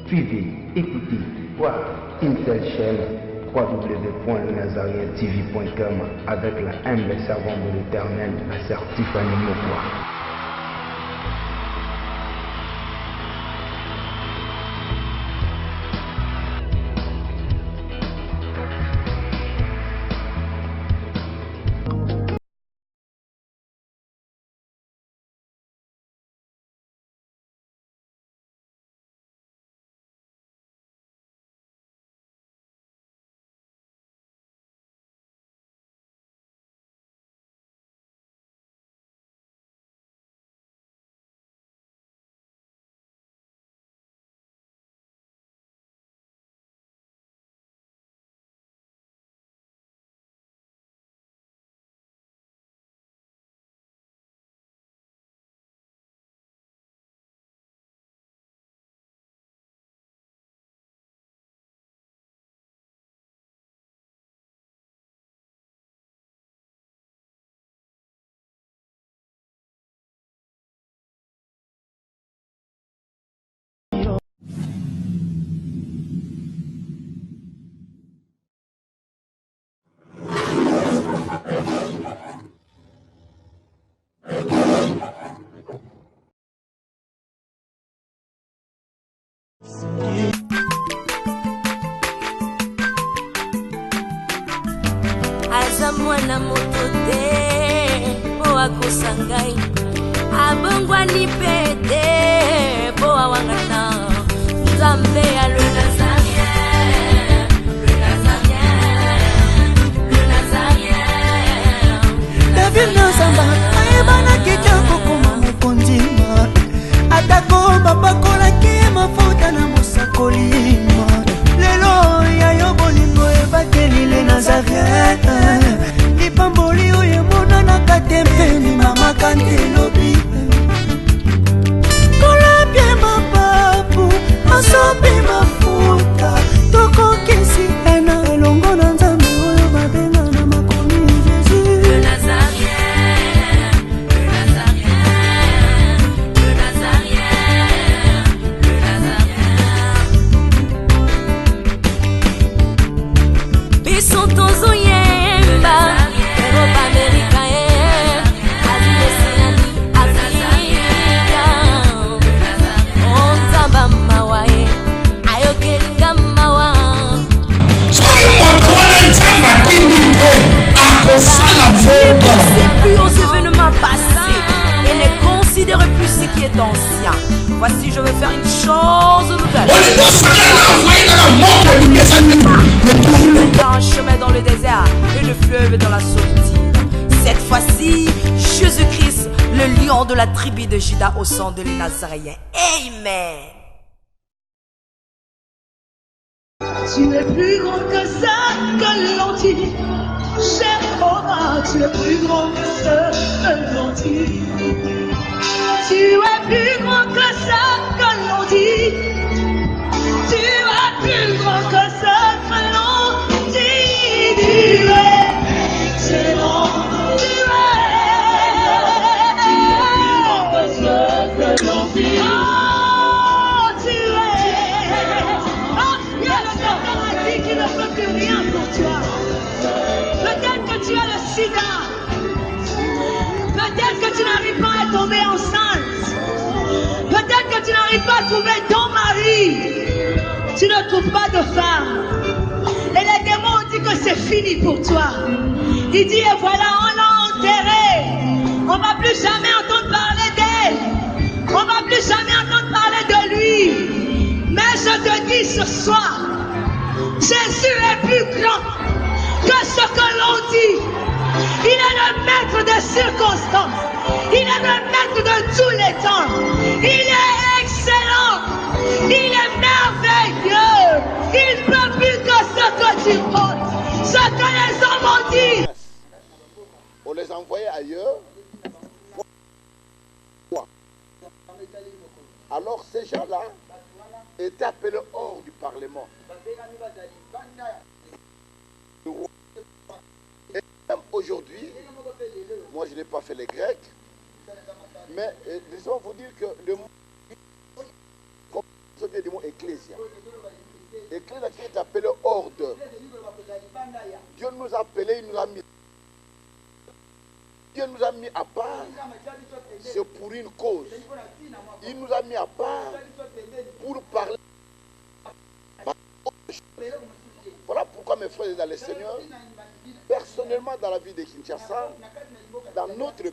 Suivez, écoutez, voir une seule chaîne www.nazarientv.com avec la humble servante de l'Éternel, la sœur Tiffany Mokwa. Aza mwana moto te po akosangai abongwani pete po awangata Nzambe ya le Nazarien, le Nazarien, le Nazarien. David Nzamba ayebana kitoko koma mokondima atako bapakolaki mafuta na mosakolima lelo yayo bolingo ebakeli le Nazarien lipamboli oyo emonanaka te mpeni mama kantelobi kolapie mapapu masopi mafuta tokokisi ena elongo na Nzambe oyo babenga na makomi Jésus. Le Nazarien, le Nazarien, le Nazarien, le Nazarien. Biso tozoyemba Europa Amerika Azilesiani Afrika Onzamba mawae Ayokelinga mawa plus aux événements passés et ne considère plus ce qui est ancien. Voici, je vais faire une chose nouvelle. Un chemin dans le désert et le fleuve dans la solitude. Cette fois-ci, Jésus-Christ, le lion de la tribu de Juda au sang de les Nazaréens. Amen. Tu es plus grand que ça, que l'entier. Jéhovah, tu es plus grand que ça, que l'entier. Tu es plus grand que ça, que l'entier. Tu es plus grand que ça, que l'entier. Tu es excellent. Tu es plus grand que ça, que l'entier. Qui ne peut plus rien pour toi. Peut-être que tu as le sida. Peut-être que tu n'arrives pas à tomber enceinte. Peut-être que tu n'arrives pas à trouver ton mari. Tu ne trouves pas de femme. Et les démons ont dit que c'est fini pour toi. Il dit, et voilà, on l'a enterré. On ne va plus jamais entendre parler d'elle. On ne va plus jamais entendre parler de lui. Mais je te dis ce soir, Jésus est plus grand que ce que l'on dit. Il est le maître des circonstances. Il est le maître de tous les temps. Il est excellent. Il est merveilleux. Il peut plus que ce que tu ôtes. Ce que les hommes ont dit. On les envoyait ailleurs. Alors ces gens-là étaient appelés hors du Parlement. Et même aujourd'hui, moi je n'ai pas fait les Grecs, mais laissez-moi vous dire que le mot ecclésia. Ecclésia qui est appelée ordre. Dieu nous a appelés, il nous a mis. Dieu nous a mis à part. C'est pour une cause. Il nous a mis à part pour parler. Voilà pourquoi mes frères et dans le Seigneur, personnellement dans la vie de Kinshasa, dans notre pays,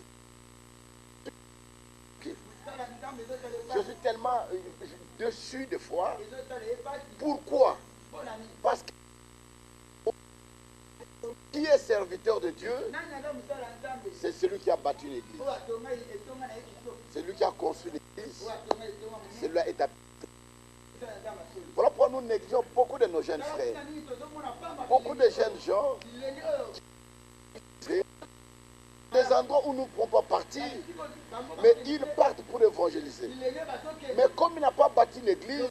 je suis tellement dessus de foi. Pourquoi? Parce que qui est serviteur de Dieu, c'est celui qui a bâti une église. C'est lui qui a construit l'église. C'est lui qui a établi. Voilà pourquoi nous négligeons beaucoup de nos jeunes frères. Beaucoup de jeunes gens. Des endroits où nous ne pouvons pas partir, mais ils partent pour évangéliser. Mais comme il n'a pas bâti une église,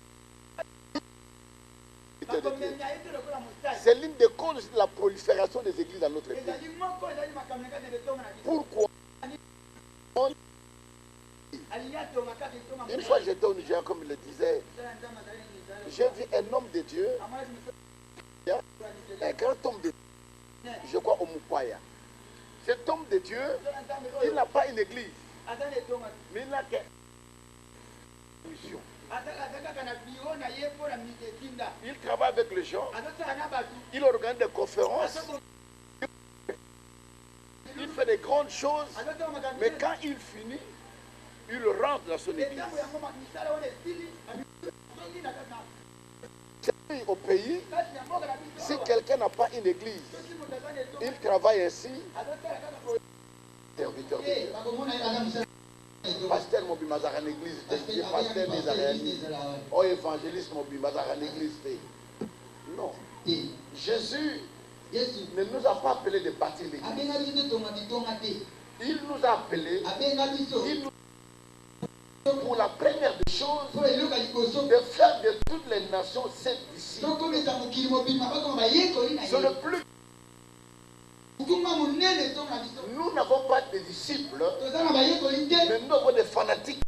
c'est l'une des causes de la prolifération des églises dans notre pays. Pourquoi? Une fois j'étais au Nigeria, comme il le disait, j'ai vu un homme de Dieu, un grand homme de Dieu, je crois au Mupaya. Cet homme de Dieu, il n'a pas une église, mais il n'a qu'une mission. Il travaille avec les gens, il organise des conférences, il fait des grandes choses, mais quand il finit, il rentre dans son église. Au pays, si quelqu'un n'a pas une église, il travaille ainsi, serviteur de Dieu. Pasteur Mobi Mazara en église, pasteur des Aréanis, ou évangéliste Mobi Mazara en église. Non. Jésus ne nous a pas appelés de bâtir l'église. Il nous a appelés, pour la première des choses, de faire de toutes les nations ses disciples. C'est le plus. Nous n'avons pas de disciples, mais nous avons des fanatiques.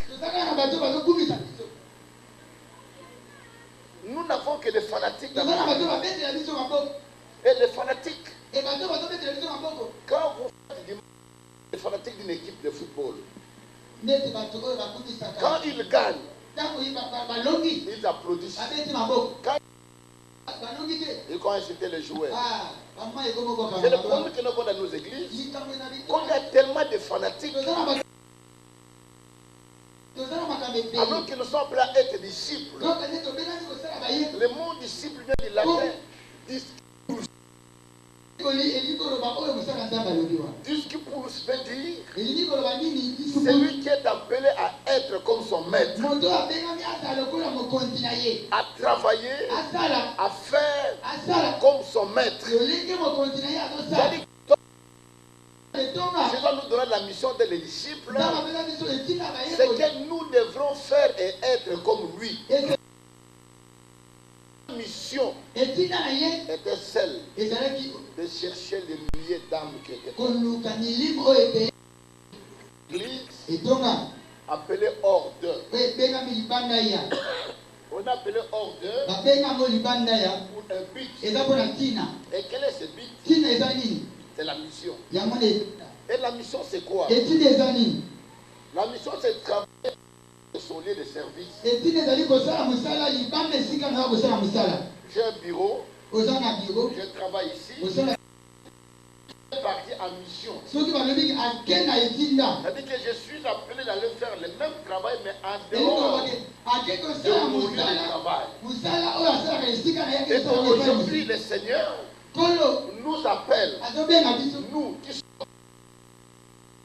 Nous n'avons que des fanatiques. Et les fanatiques, quand vous faites des fanatiques d'une équipe de football, quand ils gagnent, ils applaudissent. Quand ils insultent les joueurs. C'est le problème que nous avons dans nos églises. Qu'on a tellement de fanatiques. Alors qu'ils ne sont pas à être disciples. Le mot disciple vient du latin. Discipulus veut dire celui qui est appelé à être comme son maître, à travailler, à faire comme son maître. C'est-à-dire que Jésus nous donne la mission de les disciples, c'est que nous devrons faire et être comme lui. La mission était celle de chercher les milliers d'âmes qui étaient l'église appelée ordre. On a appelé ordre pour un but. Et quel est ce but? C'est la mission. Et la mission c'est quoi? La mission c'est de travailler son lieu de service. J'ai un bureau, je travaille ici, je suis parti en mission. C'est-à-dire que je suis appelé d'aller faire le même travail, mais en dehors de mon lieu de travail. Et aujourd'hui, le Seigneur nous appelle, nous qui sommes.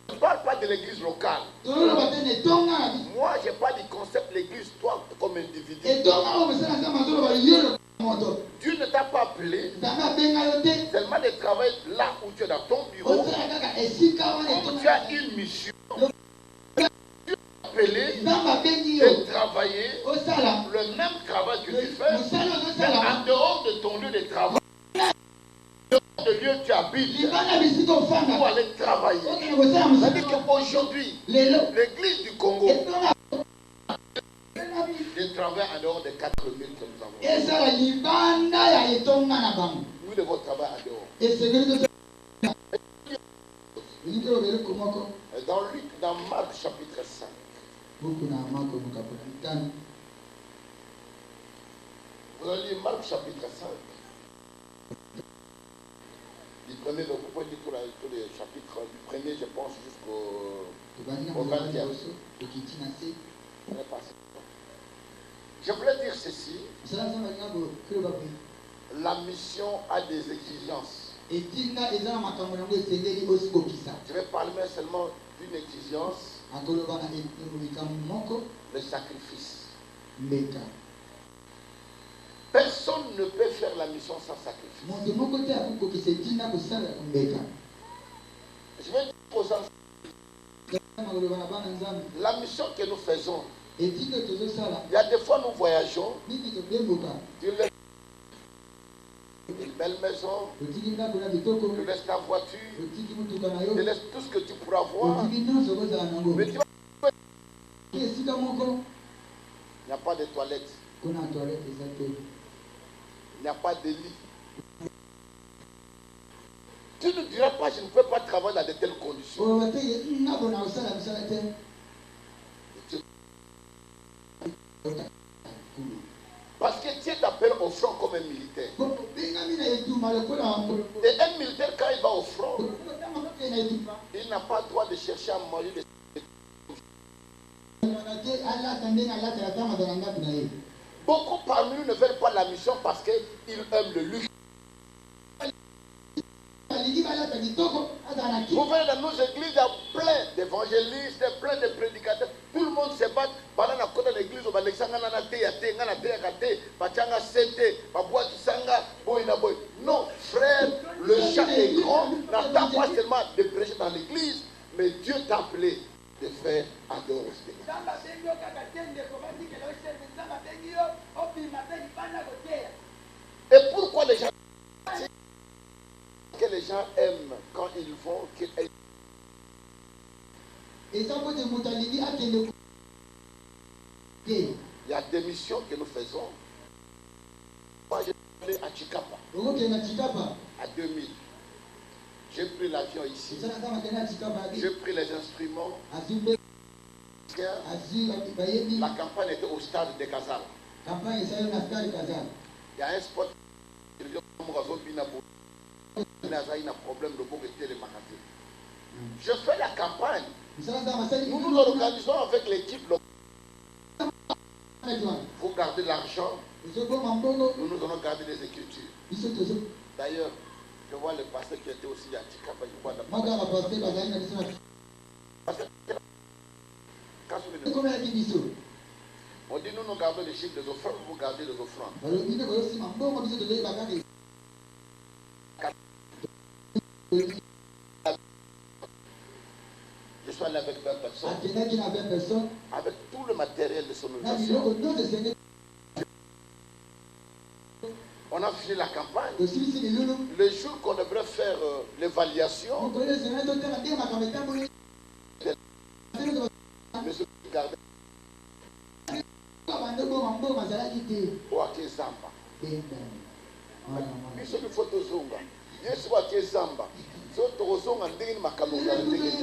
Je ne parle pas de l'église locale. Moi, je parle du concept de l'église, toi, comme individu. Dieu ne t'a pas appelé seulement de travailler là où tu es dans ton bureau, où tu as une mission. Dieu t'a appelé de travailler le même travail que tu fais, mais en dehors de ton lieu de travail. Le lieu où tu habites pour aller travailler. C'est-à-dire qu'aujourd'hui, l'église du Congo de travail en dehors des 4 000 que nous avons. Nous devons travailler en dehors. Dans Marc chapitre 5. Vous allez lire Marc chapitre 5. Du premier, vous pouvez lire tous les chapitres, du premier, je pense, jusqu'au 20e. Je voulais dire ceci. La mission a des exigences. Je vais parler seulement d'une exigence, le sacrifice. Personne ne peut faire la mission sans sacrifice. Je vais dire aux enfants, la mission que nous faisons, il y a des fois nous voyageons, tu laisses une belle maison, tu laisses ta voiture, tu laisses tout ce que tu pourras avoir, mais tu vas... il n'y a pas de toilettes, il n'y a pas de lit. Tu ne diras pas, je ne peux pas travailler dans de telles conditions. Parce que Dieu t'appelle au front comme un militaire. Et un militaire, quand il va au front, il n'a pas le droit de chercher à manger des... Beaucoup parmi nous ne veulent pas la mission parce qu'ils aiment le luxe. Vous voyez dans nos églises, il y a plein d'évangélistes, plein de prédicateurs. Tout le monde se bat. Pendant la côte de l'église, on va dire non, frère, le champ est grand. N'attends pas seulement de prêcher dans l'église, mais Dieu t'a appelé de faire adorer. Et pourquoi les gens... que les gens aiment quand ils vont, il y a des missions que nous faisons. Moi, j'ai allé à Chikapa. À 2000. J'ai pris l'avion ici. J'ai pris les instruments. La campagne était au stade de Kazal. Il y a un spot. Il y a un problème de beaucoup de magasins. Je fais la campagne. Nous nous organisons avec l'équipe locale. Vous gardez l'argent. Nous allons garder les écritures. D'ailleurs, je vois le pasteur qui était aussi à Chikapa. On dit nous gardons les chiffres des offrandes, vous gardez les offrandes. Je suis allé avec 20 personnes, avec tout le matériel de son organisation. On a fini la campagne. Le jour qu'on devrait faire l'évaluation, monsieur gardait Zamba. Biso bi photo zonga. Yesu wa Zamba. So tozonga ndenge makambo ya ndenge.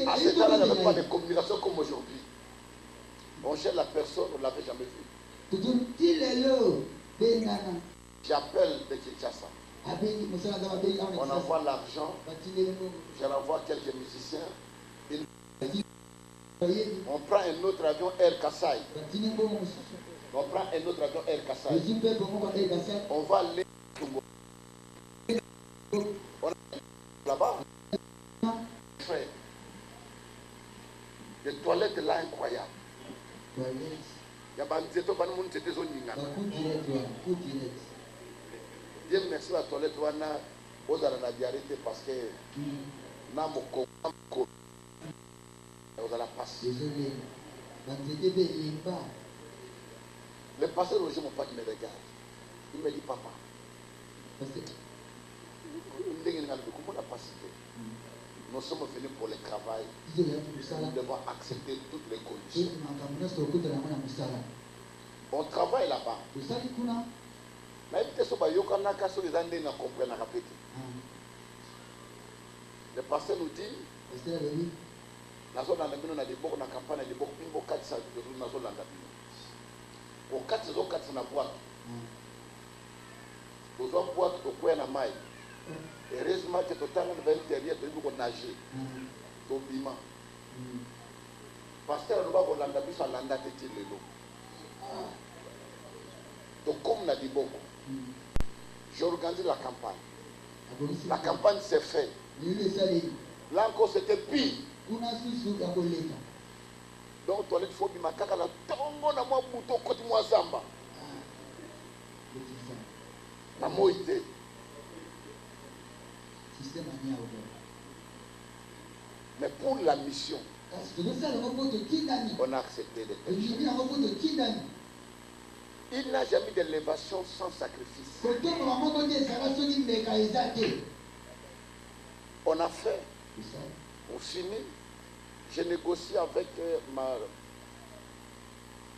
À ce temps-là, il n'y avait pas de communication comme aujourd'hui. On cherche la personne, on ne l'avait jamais vue. J'appelle de Kinshasa. On envoie l'argent. Je renvoie quelques musiciens. On prend un autre avion Air Kassai. On prend un autre avion Air Kassai. On va aller là-bas. Les toilettes là incroyables. Il y a des Dieu merci la toilette aux la diarrhée parce que la passe. Le pasteur Roger, mon père qui me regarde, il me dit papa, comment on a passé? Nous sommes venus pour le travail. Nous devons accepter toutes les conditions. On travaille là-bas. Le pasteur nous dit, heureusement que tout le temps on va l'intérieur de nous nager au bima pasteur nous va Rolanda biso landa tete lelo donc comme n'a dit beaucoup j'organise la campagne s'est faite là encore c'était pire donc toilette faut bima kaka la tongo na moi bouton côté moi zamba na moité. Mais pour la mission, on a accepté de telles choses. Il n'a jamais d'élévation sans sacrifice. On a fait, on finit. Je négocie avec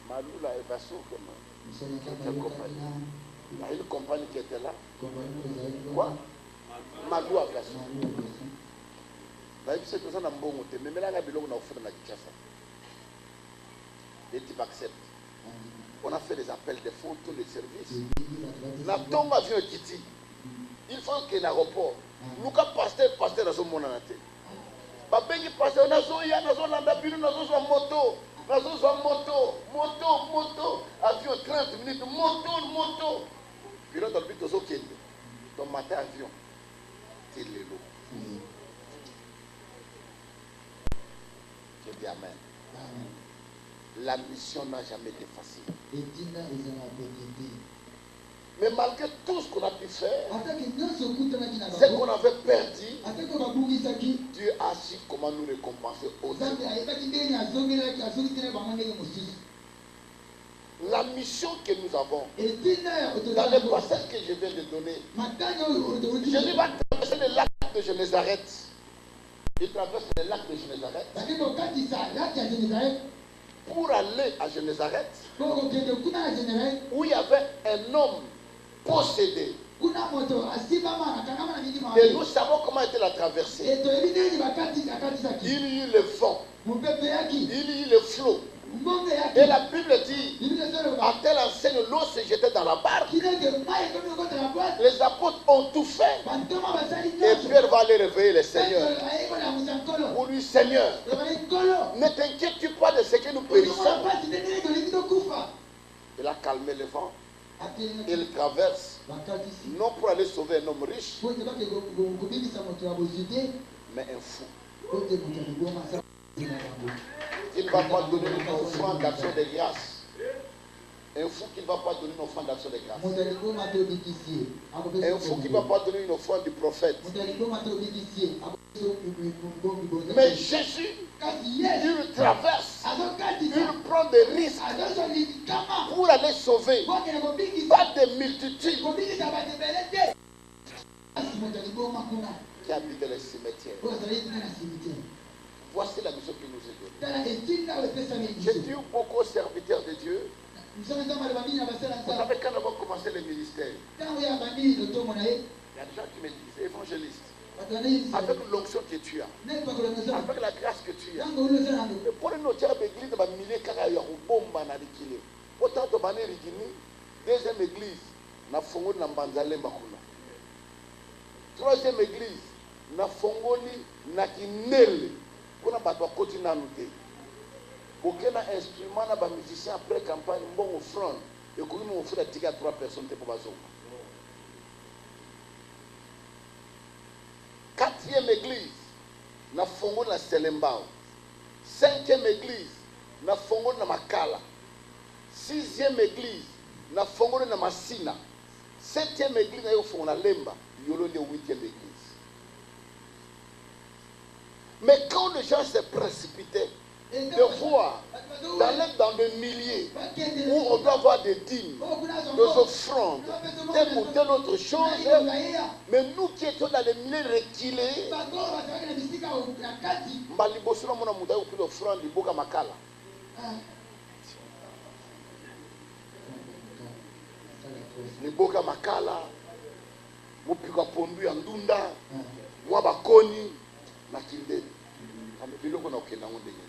Maloula et Basso, il y a une compagnie qui était là. Quoi? Malou à Basso. C'est tout ça dans bon côté. Mais là, il y a des gens qui ont fait la Kinshasa. Les types acceptent. On a fait des appels de fonds, tous les services. La tombe avion Kitty. Il faut qu'il y ait un aéroport. Nous, quand pasteur dans ce monde, Babengi pasteur, nous avons moto, avion 30 minutes, moto. Puis là, dans le but de Zokende, dans matin avion, c'est l'élo. Je dis Amen. La mission n'a jamais été facile. Mais malgré tout ce qu'on a pu faire, ce qu'on avait perdu, Dieu a su comment nous récompenser aussi. La mission que nous avons, dans le passage que je viens de donner, Jésus va traverser le lac de Génézareth. Il traverse le lac de Génézareth. Pour aller à Génézareth, où il y avait un homme possédé. Et nous savons comment était la traversée. Il y eut le vent. Il y eut le flot. Et la Bible dit, à telle enseigne, l'eau se jetait dans la barque. Les apôtres ont tout fait. Et Pierre va aller réveiller le Seigneur. Pour lui, Seigneur, ne t'inquiète pas de ce que nous périssons. Il a calmé le vent. Il traverse, non pour aller sauver un homme riche, mais un fou. Il ne va pas donner une offrande d'action de grâce. Un fou qui ne va pas donner une offrande d'action de grâce. Un fou qui ne va pas donner une offrande du prophète. Mais Jésus, il traverse, il prend des risques pour aller sauver. Pas des multitudes qui habitent les cimetières. Voici la mission qui nous est donnée. J'ai dit beaucoup aux serviteurs de Dieu. Vous savez, quand on va commencer le ministère, il y a des gens qui me disent, évangéliste, avec l'onction que tu as, avec la grâce que tu as, pour une autre église, il y a des milliers de autant de manière, deuxième église, na fongoli na Mbanzale Makuna. Troisième église, na fongoli na Kinele. On a pas de côté na noté. Aucun instrument na ba musicien après campagne bon offrande et qu'on nous offre des tickets à 3 personnes pour bazo. Quatrième église, na fongoli na Selembao. Cinquième église, na fongoli na Makala. Sixième église, na fongoli na Masina. Septième église, na fongoli na Lemba. Yolo le huitième église. Mais quand les gens se précipitaient, de voir dans des milliers où on doit avoir des dîmes, des offrandes, telle ou telle autre chose, mais nous qui étions dans les milliers reculés, Maliboso na mona muda ou plus d'offrandes du Boka Makala. Le Boka Makala, Mopika Pondu Andunda, Wabakoni, Nakinde. Biloko na okenda ngo ndenge.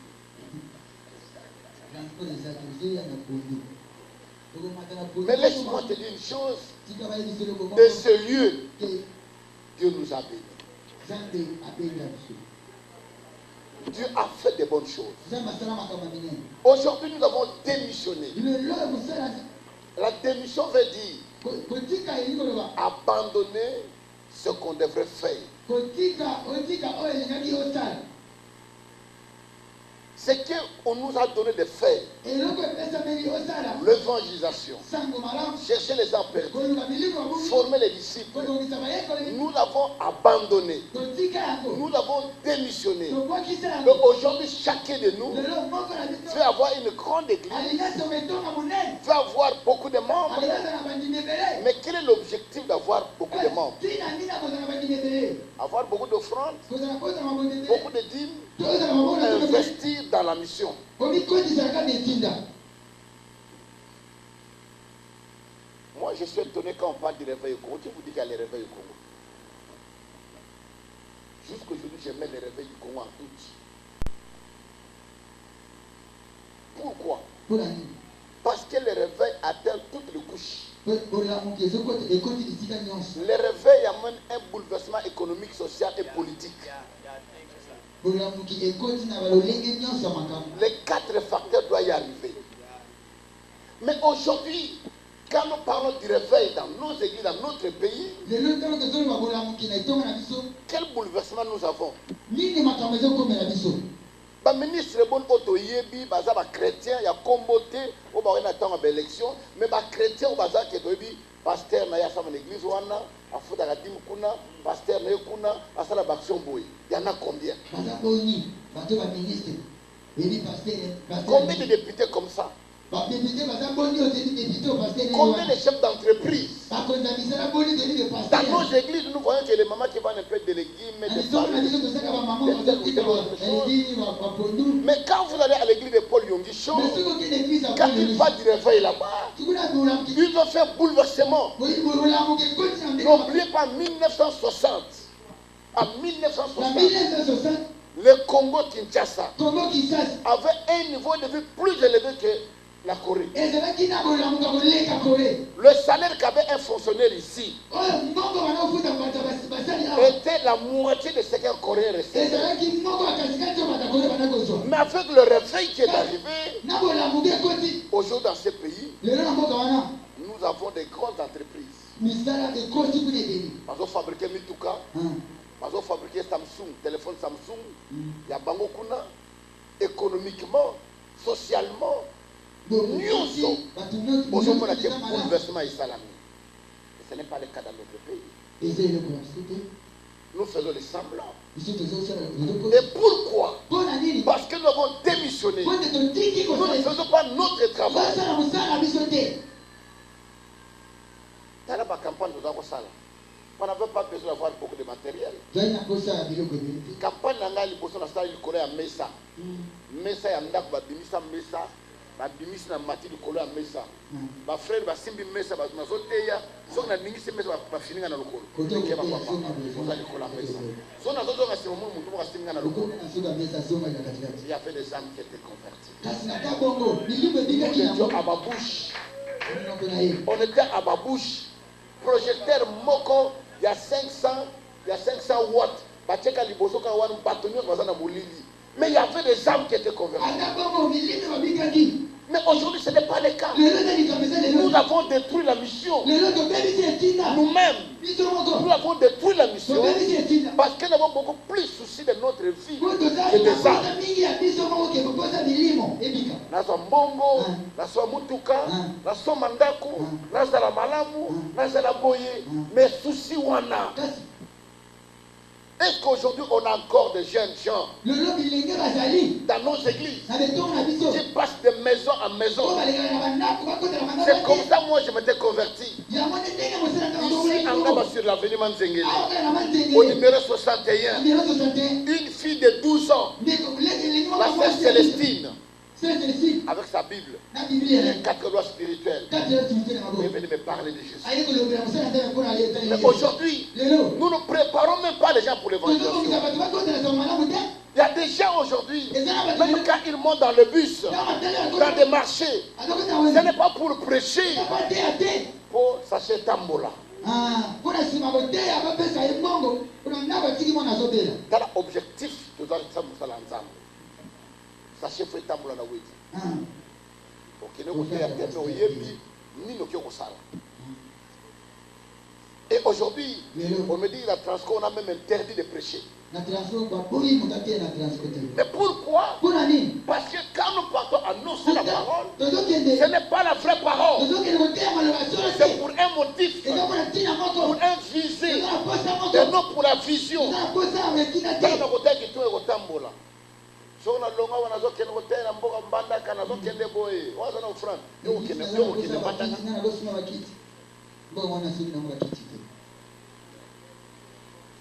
Mais laisse-moi te dire une chose, de ce lieu, Dieu nous a bénis. Dieu a fait de bonnes choses. Aujourd'hui, nous avons démissionné. La démission veut dire abandonner ce qu'on devrait faire. C'est qu'on nous a donné de faire. L'évangélisation, chercher les âmes perdues, former les disciples. Nous l'avons abandonné. Nous l'avons démissionné. Donc aujourd'hui, chacun de nous veut avoir une grande église, veut avoir beaucoup de membres. Mais quel est l'objectif d'avoir beaucoup de membres? Avoir beaucoup d'offrandes, beaucoup de dîmes, investir dans la mission. Moi, je suis étonné quand on parle du réveil au Congo. Qui vous dit qu'il y a les réveils au Congo? Jusqu'aujourd'hui, je mets les réveils du Congo en doute. Pourquoi? Parce que le réveil atteint toutes les couches. Le réveil amène un bouleversement économique, social et politique. Les 4 facteurs doivent y arriver. Mais aujourd'hui, quand nous parlons du réveil dans nos églises, dans notre pays, quel bouleversement nous avons? Le ministre bon auto yebi baza ba chrétien ya komboté o ba na tanga ba élection mais ba chrétien o baza ke dobi pasteur na ya sama l'église wana afuta ka dimu kuna pasteur na kuna asala ba action boy il y en a combien? Combien de députés comme ça? Combien de chefs d'entreprise? Dans nos églises, nous voyons que les mamans qui vendent un peu de légumes, mais quand vous allez à l'église de Paul Yongisho, quand il parle du réveil là-bas, ils ont fait un bouleversement. N'oubliez pas 1960. En 1960, le Congo-Kinshasa avait un niveau de vie plus élevé que la Corée. Le salaire qu'avait un fonctionnaire ici était la moitié de ce qu'un Coréen recevait. Mais avec le réveil qui est arrivé, aujourd'hui dans ce pays, nous avons des grandes entreprises. Nous avons fabriqué Mituka, nous avons fabriqué Samsung, téléphone Samsung, il y a Bangokuna, économiquement, socialement. Aujourd'hui, on a un bouleversement islamique. Ce n'est pas le cas dans notre pays. Nous faisons les semblants. Et pourquoi? Parce que nous avons démissionné. Nous ne faisons pas notre travail. Dans la campagne, nous avons ça. On n'avait pas besoin d'avoir beaucoup de matériel. Campagne, nous avons besoin de Mesa. Mesa, Mesa. Babimisi na mati likolo ya mesa ba frère basimbi mesa ba nazoteya so na ningisi mesa ba fininga na lokolo ke ba papa on a likolo ya mesa so na zozo ngasi mo mutu mo kasinga na lokolo il y a fait des âmes qui étaient converties on était à Babouche projecteur moko il y a 500 watts ba cheka liboso ka wan batonyo bazana bolili. Mais il y avait des âmes qui étaient converties. Mais aujourd'hui, ce n'est pas le cas. Nous avons détruit la mission. Nous-mêmes, nous avons détruit la mission parce que nous avons beaucoup plus souci de notre vie que des âmes. Nazo Mbongo, Nazo Mutuka, Nazo Mandaku, Nazo la Malamu, Nazo la Boye, mais souci wana. Est-ce qu'aujourd'hui on a encore des jeunes gens dans nos églises qui passent de maison en maison? C'est comme ça moi je m'étais converti. Ici en Gaba sur l'avenue Manzengele, au numéro 61, une fille de 12 ans, la sœur Célestine, avec sa Bible, les 4 lois spirituelles, est venue me parler de Jésus. Mais aujourd'hui, nous ne préparons même pas les gens pour l'évangélisation. Il y a des gens aujourd'hui, même quand ils montent dans le bus, dans des marchés, ce n'est pas pour prêcher, pour s'acheter tambola. Voilà l'objectif de l'ensemble. Sachez que tambola na wezi. Et aujourd'hui, on me dit la Transco, on a même interdit de prêcher. Mais pourquoi? Parce que quand nous partons annoncer la parole, ce n'est pas la vraie parole. C'est pour un motif, pour un visé, et non pour la vision.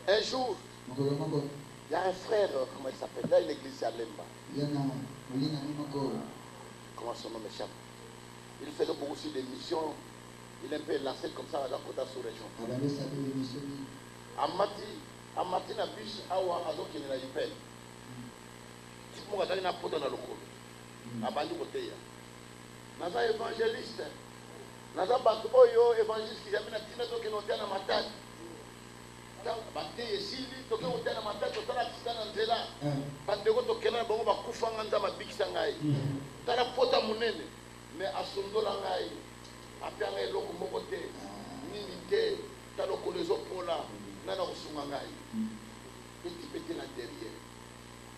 Un jour, il y a un frère, comment il s'appelle? Là, une église à Lemba. Comment son nom m'échappe? Il faisait beaucoup aussi des missions. Il est un peu lancé comme ça à la Côte sous-région. Amati na bus awa azoki na ipel. Tipo ngazali na poto na lokolo. Abandi koteya. Naza évangéliste. Naza bato oyo évangéliste qui jamais na tina zoki no tena matati. Bateye sili toke otena matati otala kisana nzela. Bandeko tokela na bango bakufa nganza mabikisa ngai. Tala pota munene mais asondola ngai. Apianga eloko moko te. Nini te. Talo kolezo pola. Nana kosunga ngai. Petit petit là derrière.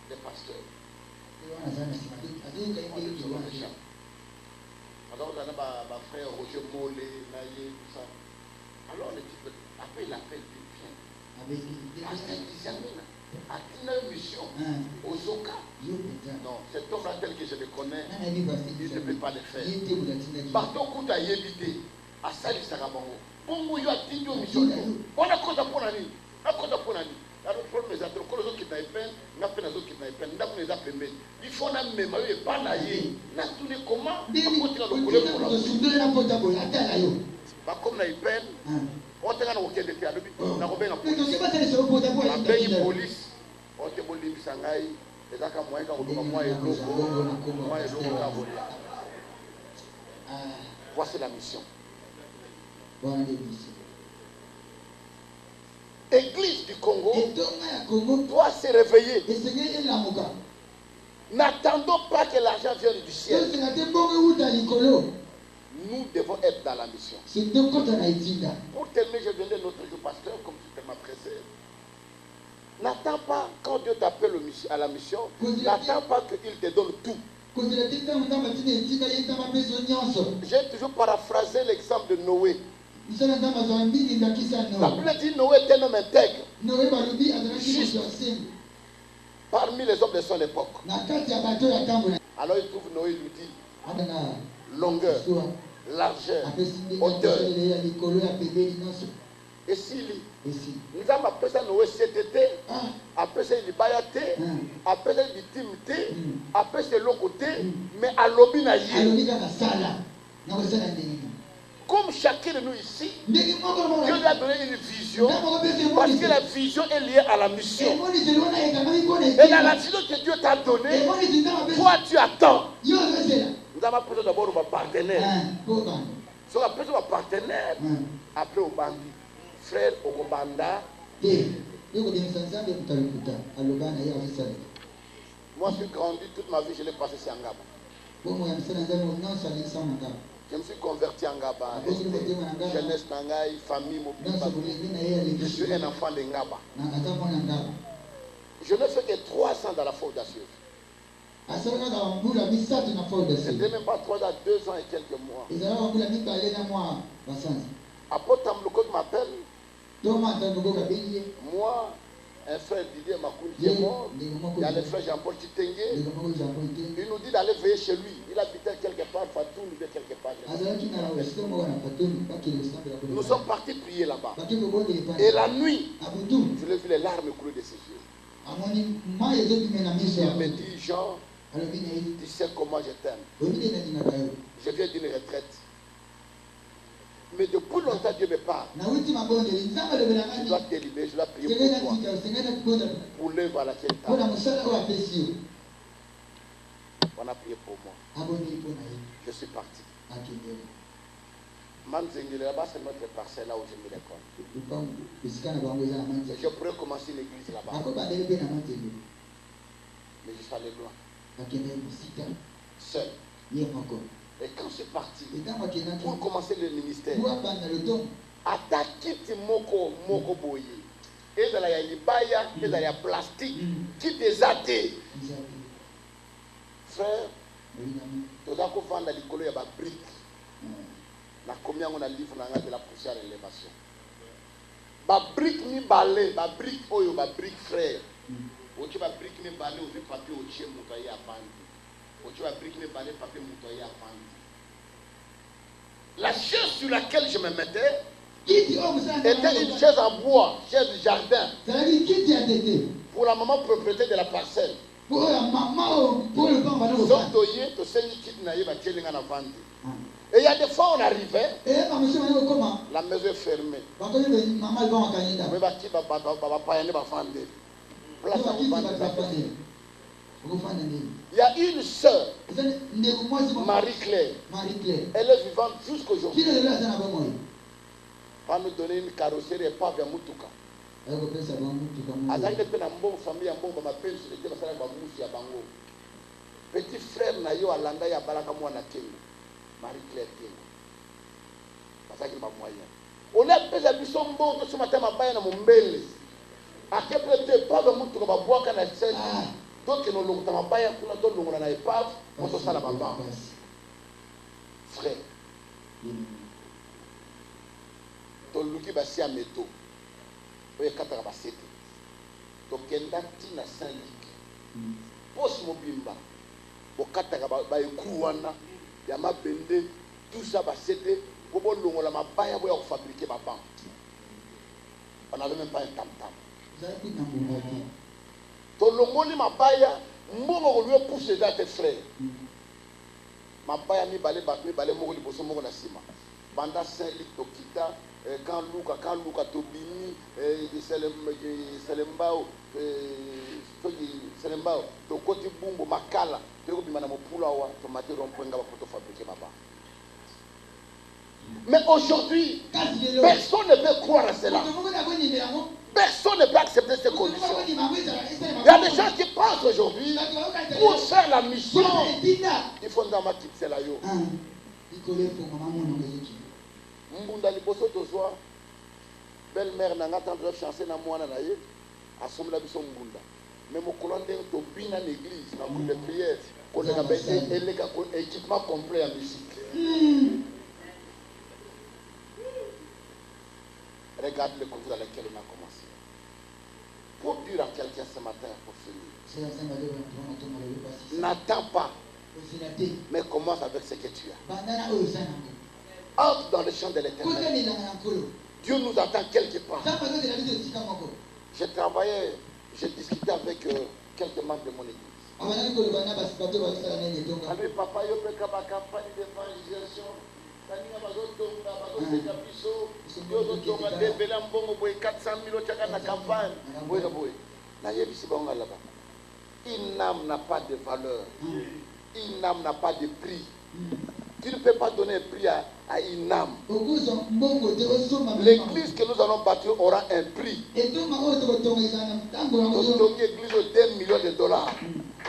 Les pasteurs. Alors on a ma frère Roger Mollet, Naye, tout ça. Alors le type après il appelle bien. Parce qu'il disait à une mission au Zoka. Non, cet homme-là tel que je le connais, il ne peut pas le faire. Partout où tu as évité, à Sali Sarabango, Bongo yo a dit une mission. On a quoi pour la nuit? On a quoi pour la nuit? Alors, il faut les autres qui n'ont pas on a fait les autres qui n'ont pas les appels. Il faut la même, il pas la yé. Là, tout les comment? On continue à le couler pour la nuit. Comme la peine, on te gagne au quai de théâtre. On a robé la police. La paye police. On te bolit Sangaï. Et là, quand moi, quand moi et l'eau, moi et l'eau, voici la mission. Église du Congo doit se réveiller. N'attendons pas que l'argent vienne du ciel. Nous devons être dans la mission. Pour terminer, je viens de notre jour pasteur, comme tu m'as pressé. N'attends pas, quand Dieu t'appelle à la mission, n'attends pas qu'il te donne tout. J'ai toujours paraphrasé l'exemple de Noé. La Bible dit Noé était un homme intègre. Juste. Parmi les hommes de son époque. Alors il trouve Noé, il lui dit longueur, largeur, hauteur. Et s'il lit, nous avons appelé ça Noé cet été, appelé ça Libayate, appelé ça Vitimité, appelé ça l'autre mais à l'obinaïe. Comme chacun de nous ici, Dieu lui a donné une vision, parce que la vision est liée à la mission. Et dans la vision que Dieu t'a donnée, toi tu attends. Nous avons besoin d'abord de partenaire. Si on a besoin de partenaire, après au bandit, frère au banda. Moi je suis grandi, toute ma vie je l'ai passé sur Ngaba. Je me suis converti en Ngaba, jeunesse Nangaï, famille, je suis un enfant de Ngaba. Je n'ai fait que 3 ans dans la foi audacieuse. C'était même pas 3 ans, 2 ans et quelques mois. Après Tamloko m'appelle. Moi, un frère Didier Makoun qui est mort. Il y a le frère Jean-Paul Titengue. Il nous dit d'aller veiller chez lui. Il habitait quelque part, Fatoum, il quelque part. Nous sommes partis prier là-bas. Et la nuit, je l'ai vu les larmes couler de ses yeux. Il me dit, Jean, tu sais comment je t'aime. Je viens d'une retraite. Mais depuis longtemps, Dieu me parle. Je dois te libérer, je dois prier pour toi. Pour l'œuvre à laquelle tu as. On a prié pour moi. Je suis parti. Manzengele, là-bas, c'est notre parcelle, là où je me l'école. Je pourrais commencer l'église là-bas. Mais je suis allé loin. Seul. Et quand je suis parti pour commencer le ministère, attaquer moko boye. Et dans la libaya, et dans la plastique, qui des athées. Frère, tu dois vendre l'école, il y a des briques. Na combien on a livre de la poussière et l'élévation. Ba brique ni balai, ba brique oyo, ba brique frère. Ochi ba brique ni balai, ochi papier ochi motoye à bandi. Ochi ba brique ni balai, papier motoye à bandi. La chaise sur laquelle je me mettais était une chaise en bois, chaise du jardin. Pour la maman propriétaire de la parcelle. Et il y a des fois on arrivait, la maison est fermée. Il y a une sœur, Marie-Claire. Elle est vivante jusqu'aujourd'hui. Va nous donner une carrosserie et pas vers Moutouka. Petit frère Nayo Alanda ya Balaka Mwana Kengo. Marie-Claire Kengo. Parce qu'il m'a moyen. On a fait un bisson bon ce matin ma baie na mombele. A quel point pas de Moutouka va boire quand elle sait. D'autres nous l'ont dans ma baie pour la donner on a épave. On se sent la baba. Frère. Toluki basi a meto. Oye katara basete. Tokenda tina Saint-Luc. Post mobimba. Bokataka ba ekuwana ya mabende tout ça basete bobo longola mabaya boya fabriquer ba banc. On n'avait même pas un tam-tam. Tolongoli mabaya mbongo lui pousse dans tes frères. Mabaya mi balé moko liboso moko na sima. Banda Saint-Luc tokita quand Luka Tobini Selembao Tokoti Bumbo Makala mais aujourd'hui personne ne peut croire à cela. Personne ne peut accepter ces conditions. Il y a des gens qui pensent aujourd'hui pour faire la mission il faut dans ma petite celle-là. Mbunda liboso tozwa belle-mère nanga tendre chancer na mwana na ye asomla biso mbunda mais mokolo ndenge tobina l'église na groupe de prière qu'on a eleka équipement complet en musique. Regarde le contexte dans lequel on a commencé. Pour dire à quelqu'un ce matin pour finir, n'attends pas mais commence avec ce que tu as. Entre dans le champ de l'éternel. Dieu nous attend quelque part. J'ai travaillé, j'ai discuté avec quelques membres de mon église. Avec papa, il y a une campagne d'évangélisation. Il y a 400 000 de campagne. Une âme n'a pas de valeur. Une âme n'a pas de prix. Tu ne peux pas donner un prix à une âme. L'église que nous allons bâtir aura un prix. L'église de 2 millions de dollars.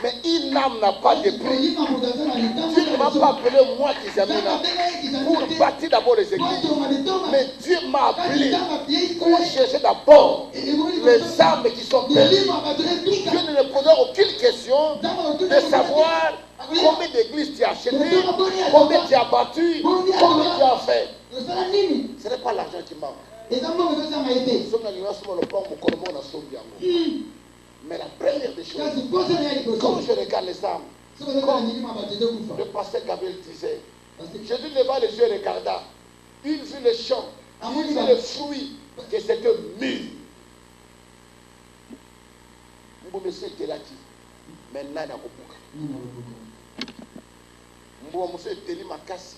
Mais une âme n'a pas de prix. Dieu ne m'a pas appelé moi qui s'amène pour bâtir d'abord les églises. Mais Dieu m'a appelé pour chercher d'abord les âmes qui sont perdues. Dieu ne me posait aucune question de savoir combien d'églises tu as acheté, combien tu as battu, combien tu as fait. Ce n'est pas l'argent qui manque. Mais la première des choses, quand je regarde les âmes, comme le pasteur Gabriel disait, Jésus leva les yeux et regarda, il vit les champs, il vit les fruits, que c'était mûr. Monsieur était là qui maintenant il a beaucoup. Monsieur était là makasi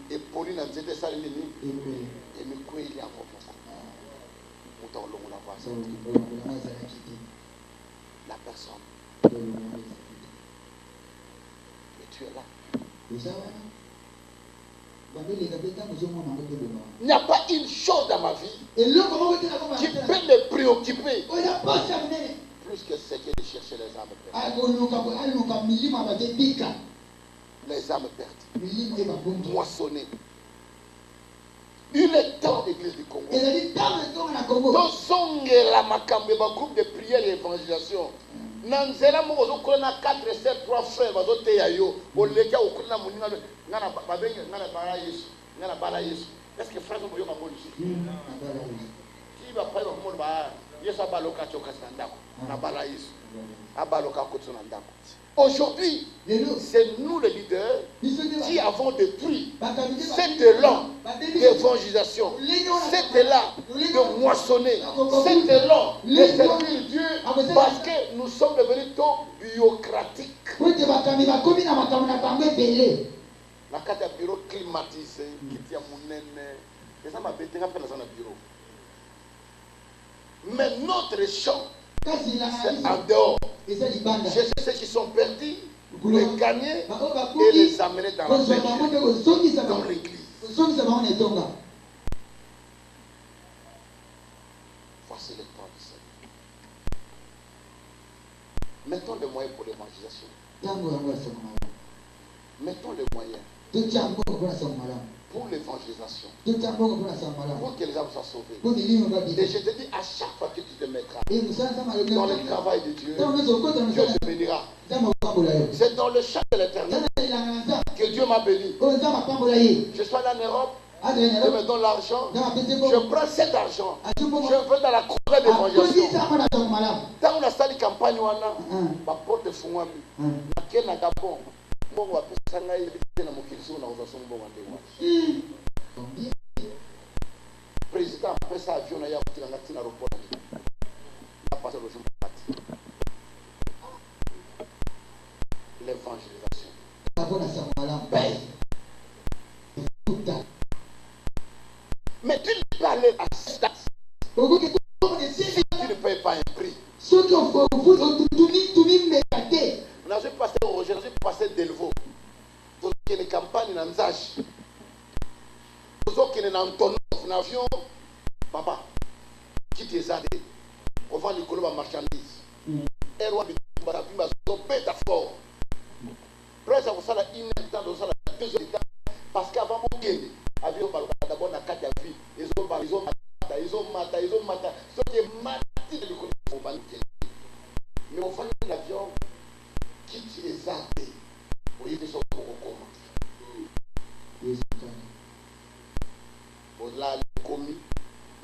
et Pauline a dit ça et me quoi il y a la personne. Mais tu es là. Il n'y a pas une chose dans ma vie qui peut me préoccuper plus que ce que de chercher les âmes perdues. Les âmes perdues. Moissonnées. Il est temps d'église du Congo. La makambe, groupe de prière et d'évangélisation. Nanzela mo ozokona 4 7 3 frères bazoteya yo oleka okuna muninga ngana babenga ngana bara Yesu ngana bara Yesu est-ce que frère mo yo ngomoli qui va pas ngomoli ba Yesu abaloka choka sandako na bara Yesu abaloka kotuna ndako. Aujourd'hui, c'est nous les leaders qui avons détruit cet élan d'évangélisation, cet élan de moissonner, cet élan de servir Dieu parce que nous sommes devenus trop bureaucratiques. La carte de bureau climatisé, qui tient mon nez, et ça m'a bêté à faire dans le bureau. Mais notre champ, c'est en dehors. Chercher ceux qui sont perdus, les gagner et les amener dans la paix, dans l'église. Voici le temps du Seigneur. Mettons les moyens pour l'évangélisation. Mettons les moyens pour l'évangélisation, pour que les âmes soient sauvées. Et je te dis, à chaque fois que tu te mettras dans le travail de Dieu, Dieu te bénira. C'est dans le champ de l'éternel que Dieu m'a béni. Je suis allé en Europe, je me donne l'argent, je prends cet argent, je veux dans la cour d'évangélisation. Dans la salle de campagne, ma porte est fouamée. Je suis Gabon. Président après ça avion na ya kutika ngati na aéroport na passer le jour l'évangélisation mais tu ne peux aller à ça si tu ne payes pas un prix. Je suis passé au Roger, je suis passé Delvaux. Vous avez une campagne dans Nzage. Vous avez une Antonov, un avion. Papa, quitte les adés. On vend les colons à marchandises. Et on va faire fort. Presque vous savez, il y a une heure, parce qu'avant mon game, avion d'abord dans 4 avis. Ils ont maté. Ce qui est maté de l'économie, mais on vend l'avion. Quitte les armées. Vous voyez que ce sont comment. Là, les commis,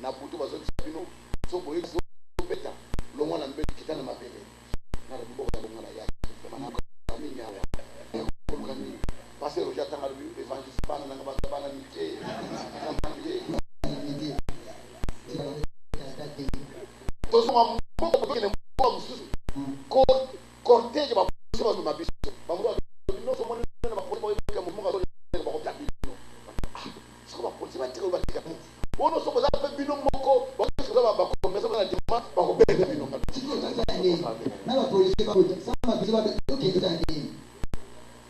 n'a pas tout besoin de sapino. Sont pour eux, ils sont bêta. Le monde a un qui t'a ma bébé. N'a pas beaucoup de monde à y aller. Parce que j'attends à lui, l'évangile, pas dans l'amitié. Tous sont en beaucoup de cortège, je vais passer ma biche.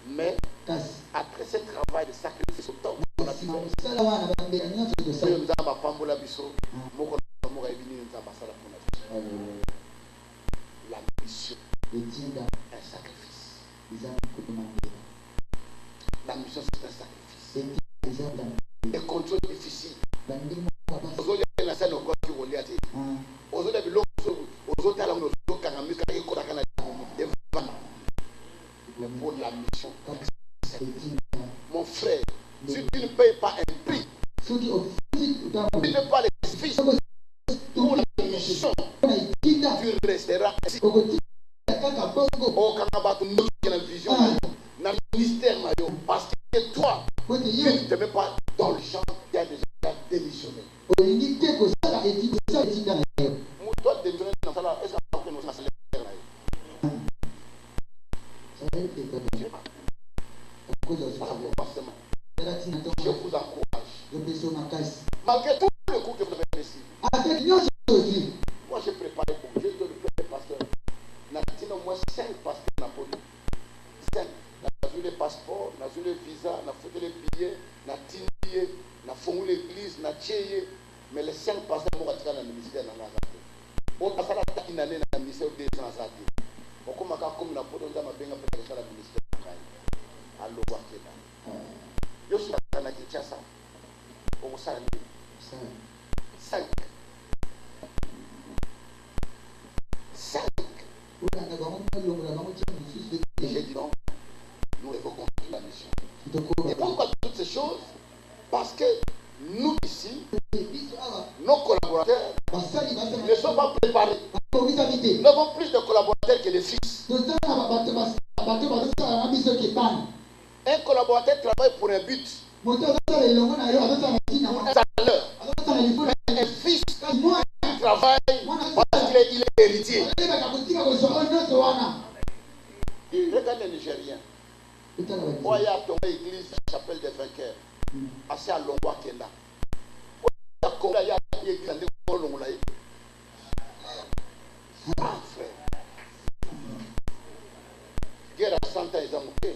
Mais après ce travail de sacrifice, la mission est un sacrifice. La mission c'est un sacrifice. Les contrôles difficiles. Aujourd'hui, il y a une scène au corps qui roule à dire. Aujourd'hui, il y a mais pour la mission, mon frère, si tu ne payes pas un prix, tu ne peux pas les fils pour la mission, tu resteras ainsi. Oh, Kanabatu, nous qui avons la vision, dans le ministère, parce que toi, tu ne te mets pas dans le champ, tu as déjà démissionné. Toi, démissionner dans ça, est-ce que nous avons je vous encourage. Malgré tout le coup que vous avez reçu. Moi j'ai préparé pour Dieu de le faire pasteur. Natino moi 5 pasteurs n'a pas 5. N'a vu les passeports, n'a vu les visas, n'a fait les billets, n'a tigné, n'a fondé l'église, n'a tchéé. Mais les 5 pasteurs m'ont attiré dans le ministère dans la zate. On a fait la une année dans le ministère des gens zate. On commence à comme la pote on a bien appelé ça le ministère. Allo Wakena. Je suis à la Kinshasa. On s'en 5. J'ai dit non, nous devons continuer la mission. Et pourquoi toutes ces choses? Parce que nous ici, nos collaborateurs ne sont pas préparés. Nous avons plus de collaborateurs que les fils. Un collaborateur travaille pour un but, pour un salaire. Mais un fils travaille parce qu'il est héritier. Regarde les Nigériens. Oh, il y a ton église, la chapelle des vainqueurs. Assez à Longwa Kenda. Il y a une église à Longwa. Ah, frère. Guerre à 100 ans, ils ont manqué.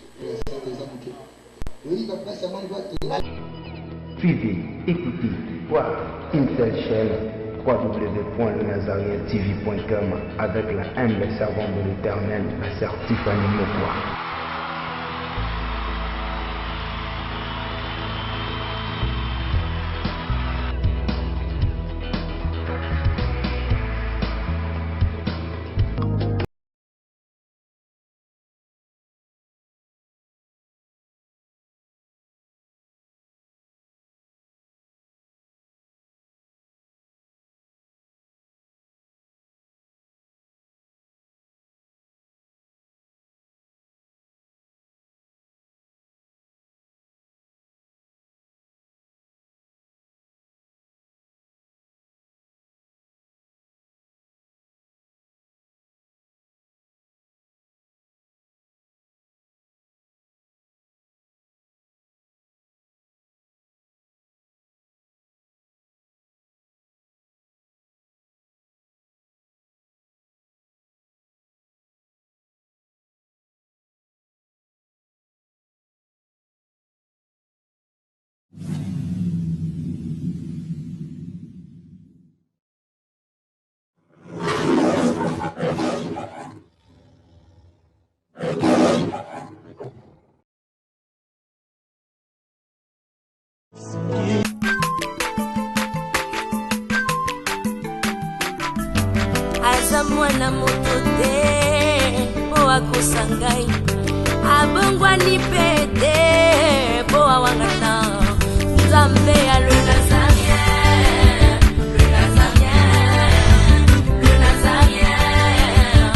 Suivez, écoutez, voir une seule chaîne www.lenazarientv.com avec la humble servante de l'Éternel, la sœur Tiffany Mokwa. Aza mwana moto te po akosangai abongwani pete po awangata Nzambe ya le Nazarien, le Nazarien, le Nazarien.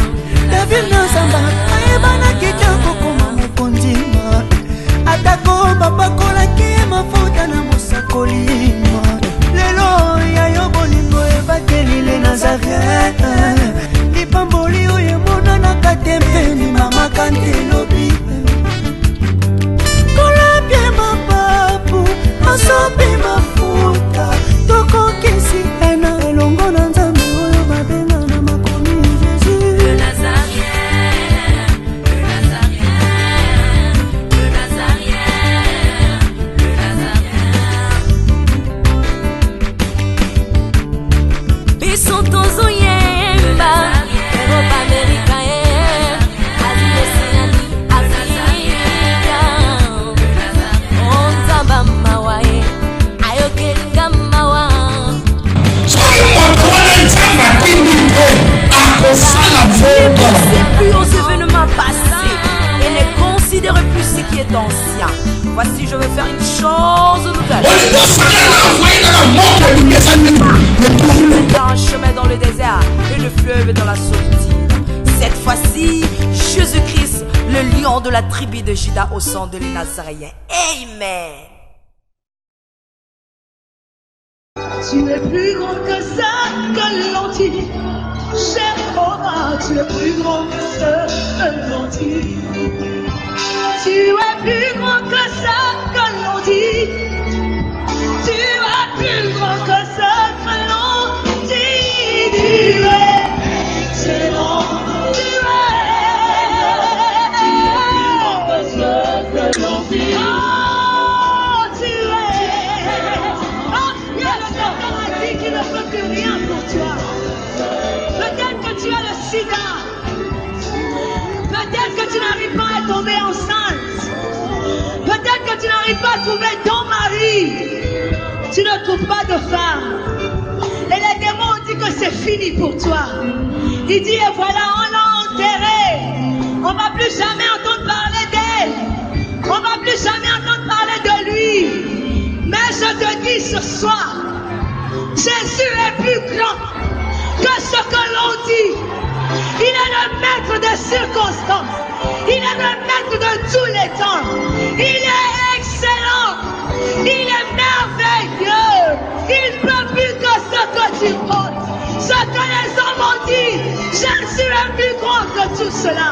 David Nzamba ayebana kitoko koma mokondima atako bapakolaki mafuta na mosakolima lelo yayo bolingo ebateli le Nazarien lipamboli oyo emonanaka te mpeni mama kantelobi kolapie mapapu asopi mafuta tokokisi ena elongo na Nzambe oyo babenga na makomi Jésus. Le Nazarien, le Nazarien, le Nazarien, le Nazarien. Biso tozoyemba Europe américaine Asie-Océanie, Afrique. Onzamba mawae ayokelinga mawa. Plus aux événements passés et ne considère plus ce qui est ancien. Voici, je vais faire une chose nouvelle. Je mettrai un chemin dans le désert et le fleuve dans la solitude. Cette fois-ci, Jésus-Christ, le lion de la tribu de Juda au sang de les Nazaréens. Amen. Tu es plus grand que ça, que l'on dit. Jéhovah, tu es plus grand que ça, que l'on dit. Tu es plus grand que ça, que l'on dit. Tu es plus grand que ça, que l'on dit. Tu es excellent. Tu es plus grand que ça, que l'on dit. Oh, tu es. Oh, il y a le paradis qui ne peut plus rien pour toi. Peut-être que tu as le sida. Peut-être que tu n'arrives pas à tomber enceinte. Peut-être que tu n'arrives pas à trouver ton mari. Tu ne trouves pas de femme. Et les démons ont dit que c'est fini pour toi. Il dit, et voilà, on l'a enterré. On ne va plus jamais entendre parler d'elle. On ne va plus jamais entendre parler de lui. Mais je te dis ce soir, Jésus est plus grand que ce que l'on dit. Il est le maître des circonstances. Il est le maître de tous les temps. Il est excellent. Il est merveilleux. Il peut plus que ce que tu portes. Ce que les hommes ont dit. Jésus est plus grand que tout cela.